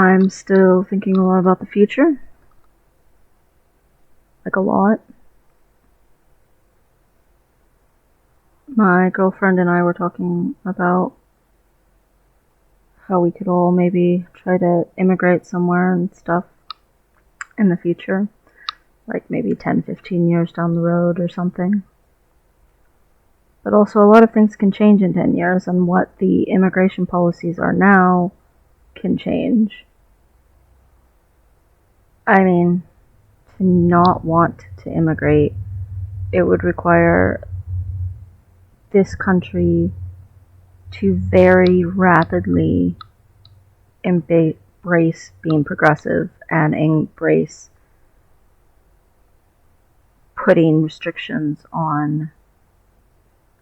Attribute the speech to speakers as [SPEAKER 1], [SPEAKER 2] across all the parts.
[SPEAKER 1] I'm still thinking a lot about the future. Like a lot. My girlfriend and I were talking about how we could all maybe try to immigrate somewhere and stuff in the future. Like maybe 10, 15 years down the road or something. But also, a lot of things can change in 10 years, and what the immigration policies are now can change. I mean, to not want to immigrate, it would require this country to very rapidly embrace being progressive and embrace putting restrictions on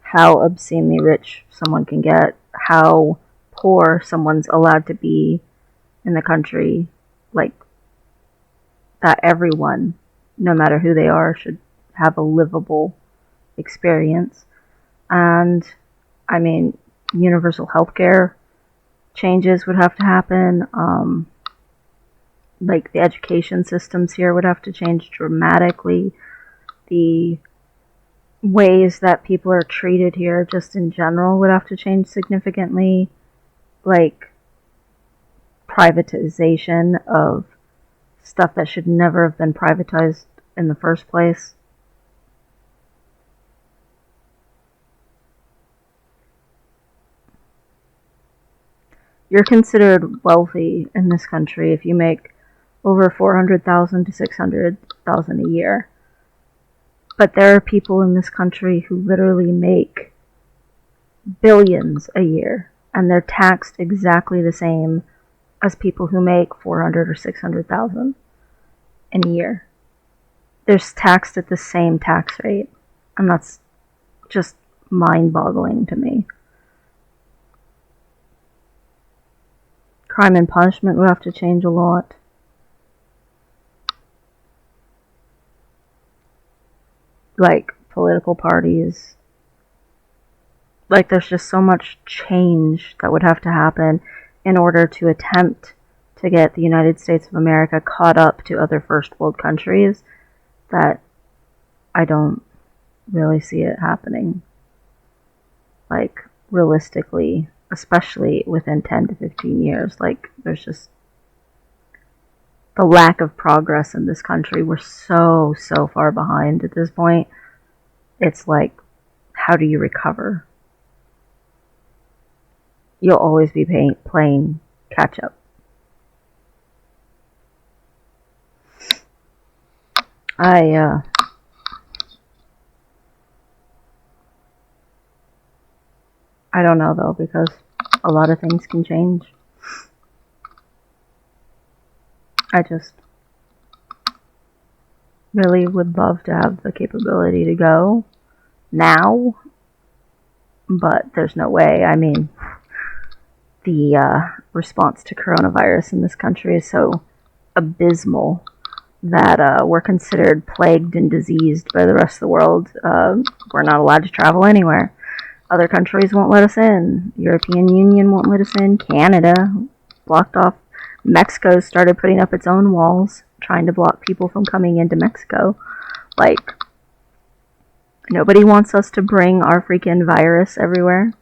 [SPEAKER 1] how obscenely rich someone can get, how poor someone's allowed to be in the country, like that everyone, no matter who they are, should have a livable experience. And I mean, universal healthcare changes would have to happen. Like the education systems here would have to change dramatically. The ways that people are treated here, just in general, would have to change significantly. Like privatization of stuff that should never have been privatized in the first place. You're considered wealthy in this country if you make over 400,000 to 600,000 a year. But there are people in this country who literally make billions a year, and they're taxed exactly the same as people who make 400 or 600,000 in a year. They're taxed at the same tax rate, and that's just mind-boggling to me. Crime and punishment would have to change a lot. Like political parties. Like there's just so much change that would have to happen in order to attempt to get the United States of America caught up to other first world countries that I don't really see it happening. Like realistically, especially within 10 to 15 years. Like there's just the lack of progress in this country. We're so far behind at this point. It's like, how do you recover? You'll always be playing catch up. I don't know though, because a lot of things can change. I just really would love to have the capability to go now, but there's no way. I mean, the response to coronavirus in this country is so abysmal that we're considered plagued and diseased by the rest of the world. We're not allowed to travel anywhere. Other countries won't let us in. European Union won't let us in. Canada blocked off. Mexico started putting up its own walls, trying to block people from coming into Mexico. Like, nobody wants us to bring our freaking virus everywhere.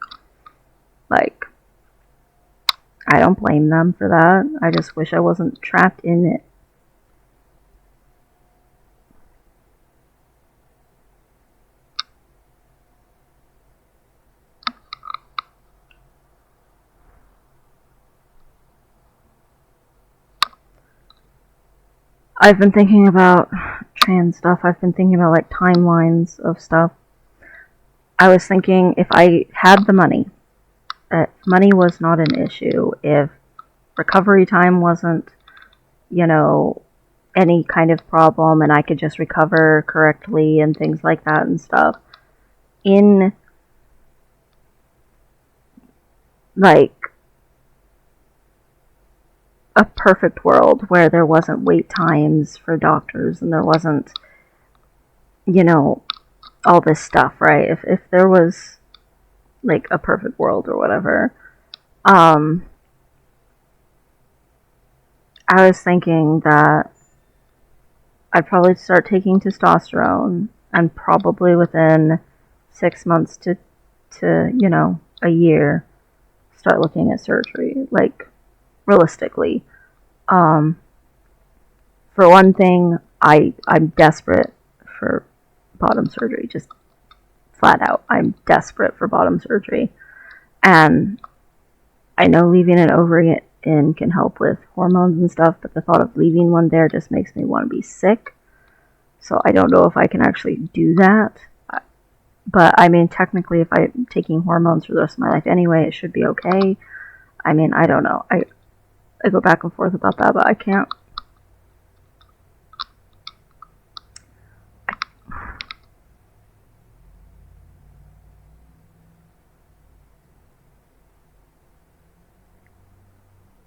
[SPEAKER 1] Like, I don't blame them for that. I just wish I wasn't trapped in it. I've been thinking about trans stuff. I've been thinking about like timelines of stuff. I was thinking if I had the money, if money was not an issue, if recovery time wasn't, any kind of problem and I could just recover correctly and things like that and stuff, in like a perfect world where there wasn't wait times for doctors and there wasn't, all this stuff, right? If there was like a perfect world or whatever, I was thinking that I'd probably start taking testosterone, and probably within 6 months to a year, start looking at surgery. Like, realistically, um, for one thing, I'm desperate for bottom surgery. Just flat out, I'm desperate for bottom surgery, and I know leaving an ovary in can help with hormones and stuff, but the thought of leaving one there just makes me want to be sick. So I don't know if I can actually do that. But I mean, technically, if I'm taking hormones for the rest of my life anyway, it should be okay. I mean, I don't know. I go back and forth about that, but I can't.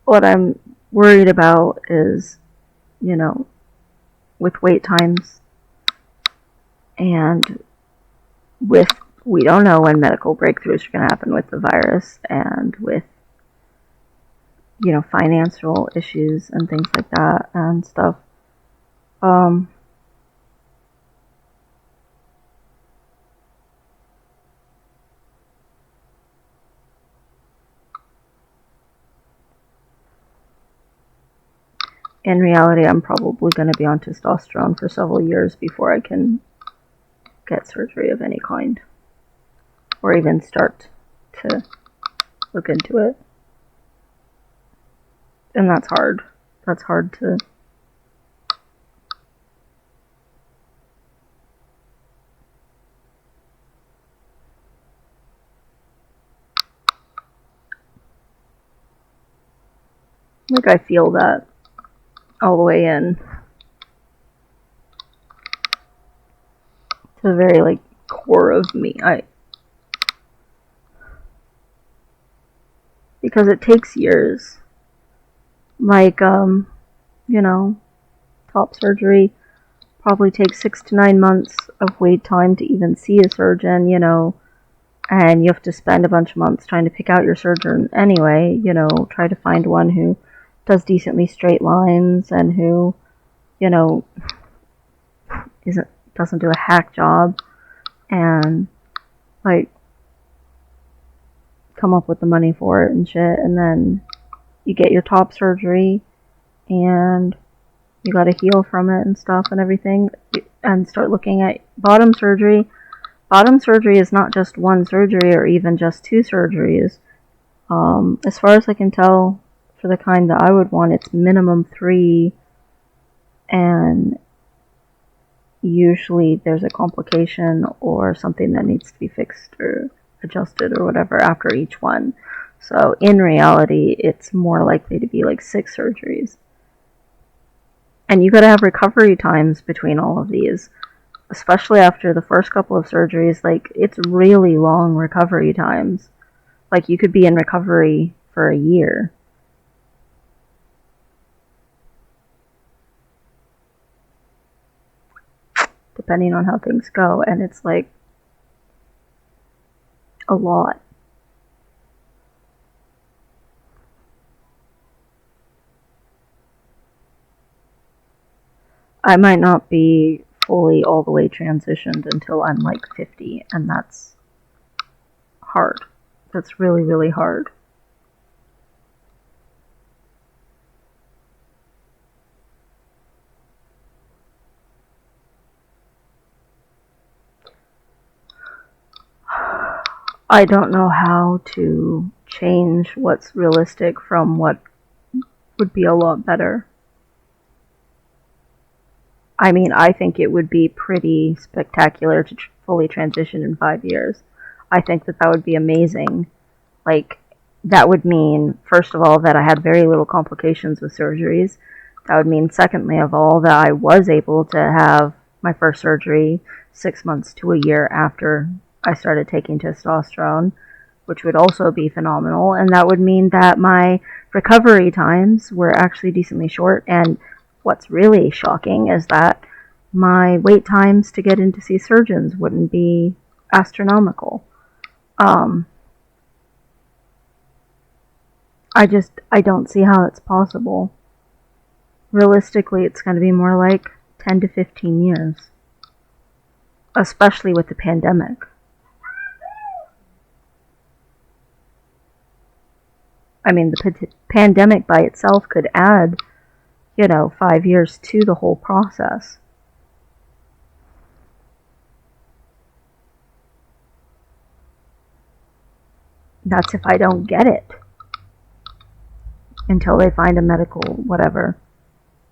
[SPEAKER 1] What I'm worried about is, you know, with wait times and with, we don't know when medical breakthroughs are going to happen with the virus, and with, financial issues and things like that and stuff. In reality, I'm probably going to be on testosterone for several years before I can get surgery of any kind, or even start to look into it. And that's hard. That's hard to... Like, I feel that all the way in. To the very, like, core of me. Because it takes years. Like, top surgery probably takes 6 to 9 months of wait time to even see a surgeon, and you have to spend a bunch of months trying to pick out your surgeon anyway, try to find one who does decently straight lines and who, doesn't do a hack job, and, like, come up with the money for it and shit, and then you get your top surgery, and you gotta heal from it and stuff and everything, and start looking at bottom surgery. Bottom surgery is not just one surgery or even just 2 surgeries. As far as I can tell, for the kind that I would want, it's minimum 3, and usually there's a complication or something that needs to be fixed or adjusted or whatever after each one. So in reality, it's more likely to be like 6 surgeries. And you gotta have recovery times between all of these, especially after the first couple of surgeries. Like, it's really long recovery times. Like, you could be in recovery for a year. Depending on how things go, and it's like a lot. I might not be fully all the way transitioned until I'm like 50, and that's hard. That's really, really hard. I don't know how to change what's realistic from what would be a lot better. I mean, I think it would be pretty spectacular to fully transition in 5 years. I think that would be amazing. Like, that would mean, first of all, that I had very little complications with surgeries. That would mean, secondly of all, that I was able to have my first surgery 6 months to a year after I started taking testosterone, which would also be phenomenal. And that would mean that my recovery times were actually decently short. And what's really shocking is that my wait times to get in to see surgeons wouldn't be astronomical. I don't see how it's possible. realistically, it's going to be more like 10 to 15 years, especially with the pandemic. I mean, the pandemic by itself could add, 5 years to the whole process. That's if I don't get it until they find a medical whatever.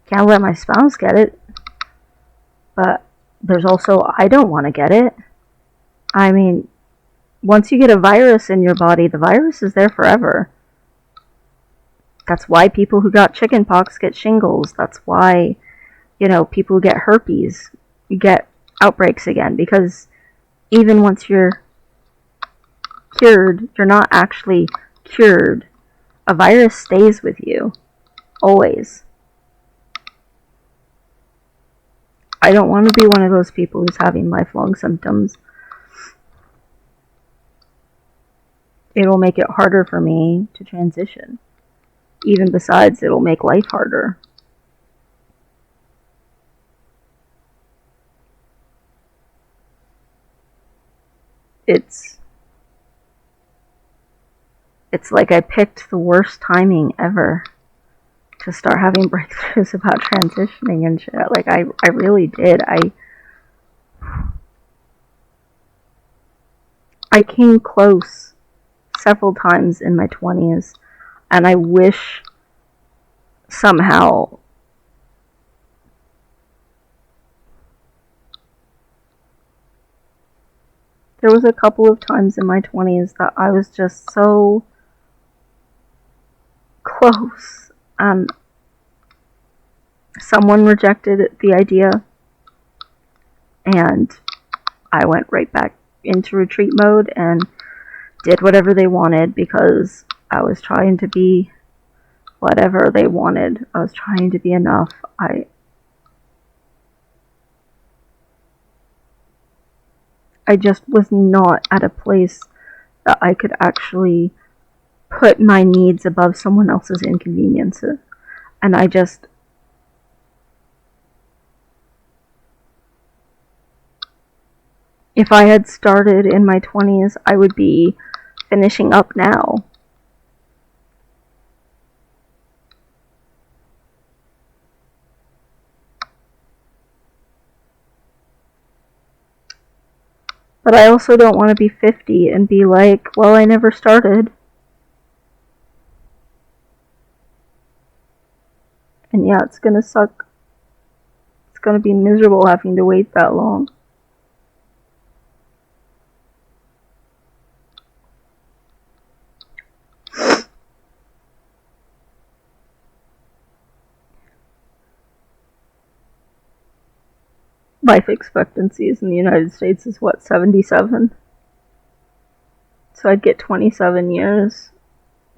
[SPEAKER 1] Can't let my spouse get it, but there's also I don't want to get it. I mean, once you get a virus in your body, the virus is there forever. That's why people who got chickenpox get shingles. That's why, people who get herpes get outbreaks again, because even once you're cured, you're not actually cured. A virus stays with you, always. I don't want to be one of those people who's having lifelong symptoms. It'll make it harder for me to transition. Even besides, it'll make life harder. It's like I picked the worst timing ever to start having breakthroughs about transitioning and shit. Like, I really did. I came close several times in my 20s, and I wish somehow there was a couple of times in my 20s that I was just so close, and someone rejected the idea, and I went right back into retreat mode and did whatever they wanted, because I was trying to be whatever they wanted. I was trying to be enough. I just was not at a place that I could actually put my needs above someone else's inconveniences. And if I had started in my 20s, I would be finishing up now. But I also don't want to be 50 and be like, well, I never started. And yeah, it's gonna suck. It's gonna be miserable having to wait that long. Life expectancies in the United States is what, 77? So I'd get 27 years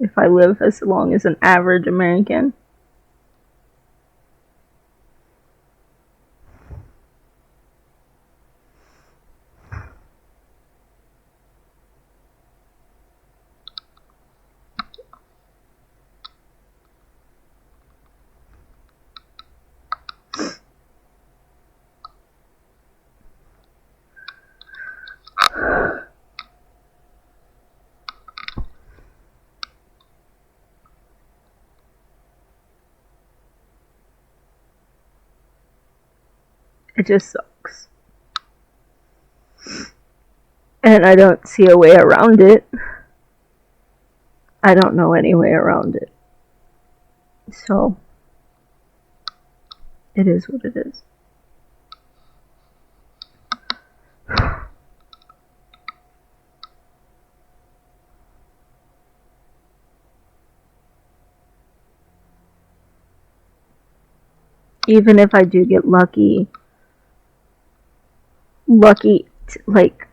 [SPEAKER 1] if I live as long as an average American. It just sucks. And I don't see a way around it. I don't know any way around it. So, it is what it is. Even if I do get lucky, like,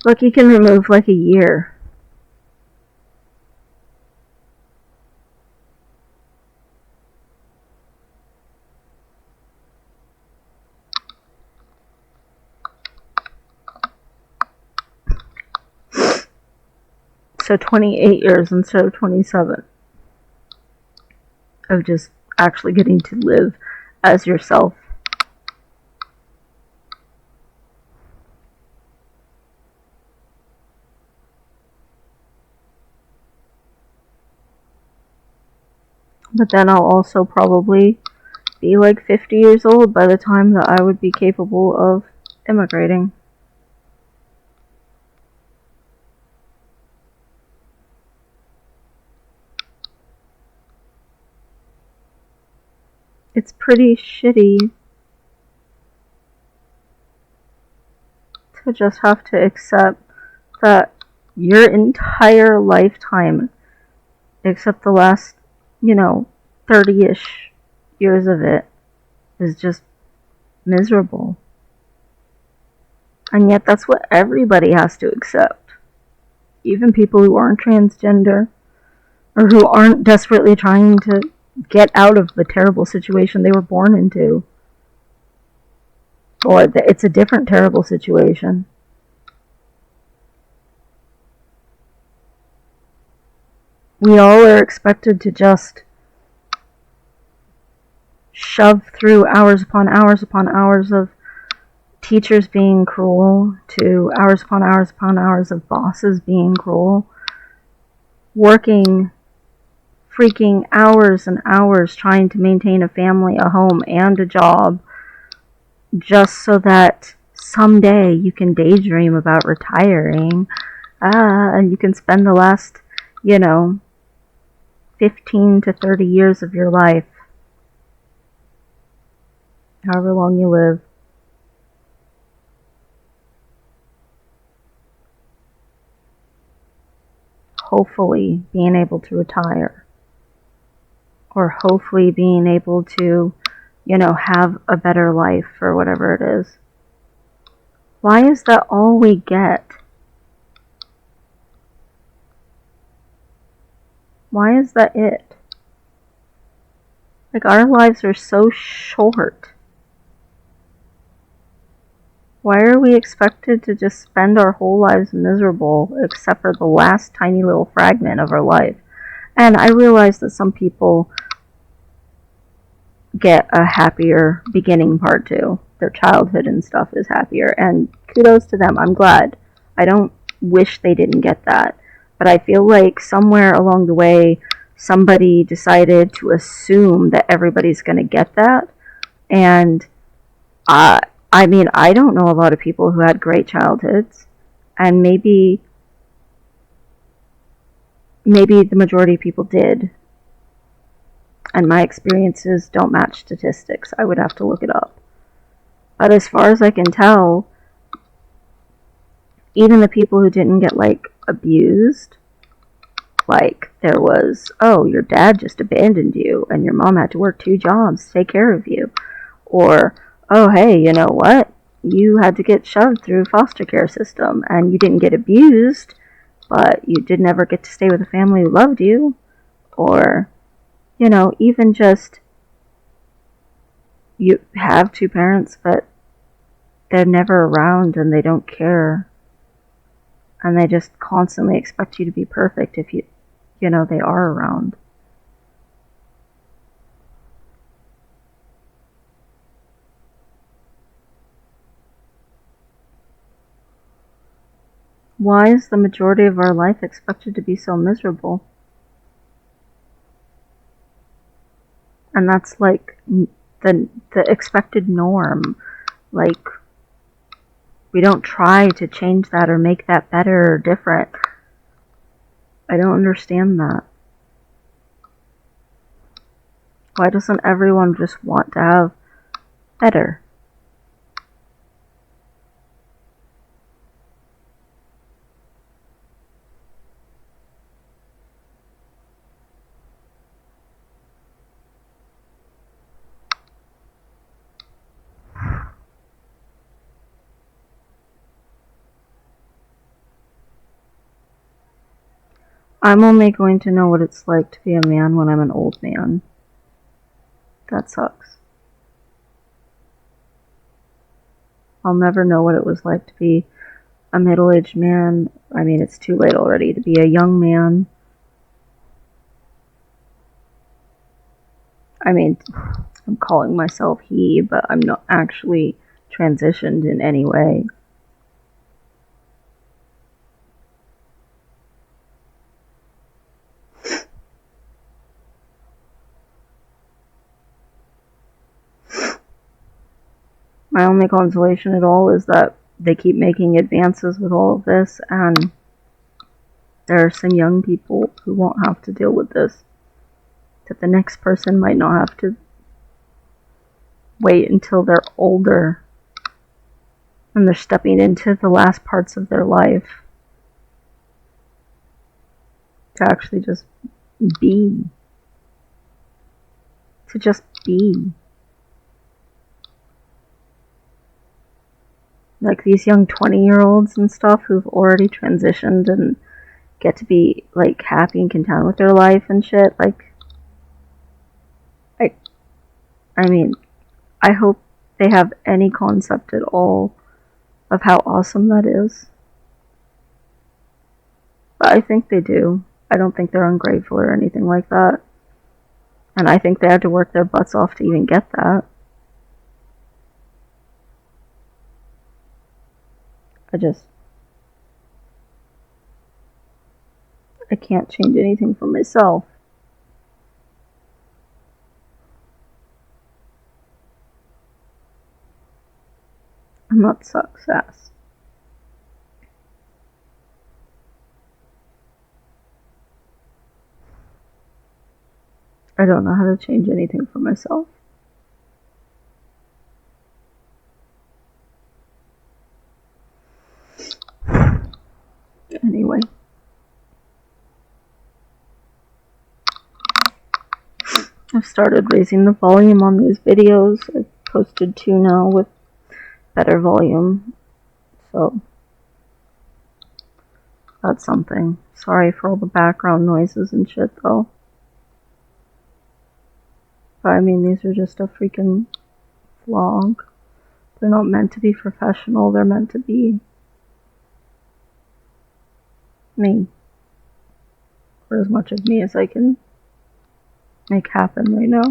[SPEAKER 1] lucky can remove like a year. So 28 years instead of 27 of just actually getting to live as yourself. But then I'll also probably be like 50 years old by the time that I would be capable of immigrating. It's pretty shitty to just have to accept that your entire lifetime, except the last, 30-ish years of it, is just miserable. And yet that's what everybody has to accept. Even people who aren't transgender, or who aren't desperately trying to get out of the terrible situation they were born into. Or it's a different terrible situation. We all are expected to just shove through hours upon hours upon hours of teachers being cruel, to hours upon hours upon hours of bosses being cruel, working freaking hours and hours trying to maintain a family, a home, and a job, just so that someday you can daydream about retiring, and you can spend the last, 15 to 30 years of your life, however long you live, hopefully being able to retire, or hopefully being able to, have a better life, or whatever it is. Why is that all we get? Why is that it? Like, our lives are so short. Why are we expected to just spend our whole lives miserable, except for the last tiny little fragment of our life? And I realize that some people get a happier beginning part too. Their childhood and stuff is happier, and kudos to them. I'm glad. I don't wish they didn't get that. But I feel like somewhere along the way, somebody decided to assume that everybody's going to get that. And I don't know a lot of people who had great childhoods. And maybe the majority of people did. And my experiences don't match statistics. I would have to look it up. But as far as I can tell, even the people who didn't get, abused, there was, oh, your dad just abandoned you, and your mom had to work 2 jobs to take care of you. Or, oh, hey, you know what? You had to get shoved through a foster care system, and you didn't get abused, but you did never get to stay with a family who loved you. Or, even just, you have 2 parents, but they're never around and they don't care. And they just constantly expect you to be perfect if they are around. Why is the majority of our life expected to be so miserable? And that's the expected norm. We don't try to change that or make that better or different. I don't understand that. Why doesn't everyone just want to have better? I'm only going to know what it's like to be a man when I'm an old man. That sucks. I'll never know what it was like to be a middle-aged man. I mean, it's too late already to be a young man. I mean, I'm calling myself he, but I'm not actually transitioned in any way. My only consolation at all is that they keep making advances with all of this, and there are some young people who won't have to deal with this. That the next person might not have to wait until they're older and they're stepping into the last parts of their life to actually just be. To just be. Like these young 20-year-olds and stuff who've already transitioned and get to be like happy and content with their life and shit. Like, I mean, I hope they have any concept at all of how awesome that is. But I think they do. I don't think they're ungrateful or anything like that. And I think they had to work their butts off to even get that. I can't change anything for myself. I'm not success. I don't know how to change anything for myself. Anyway. I've started raising the volume on these videos. I've posted 2 now with better volume. So, that's something. Sorry for all the background noises and shit though. But I mean, these are just a freaking vlog. They're not meant to be professional, they're meant to be me. Or as much of me as I can make happen right now.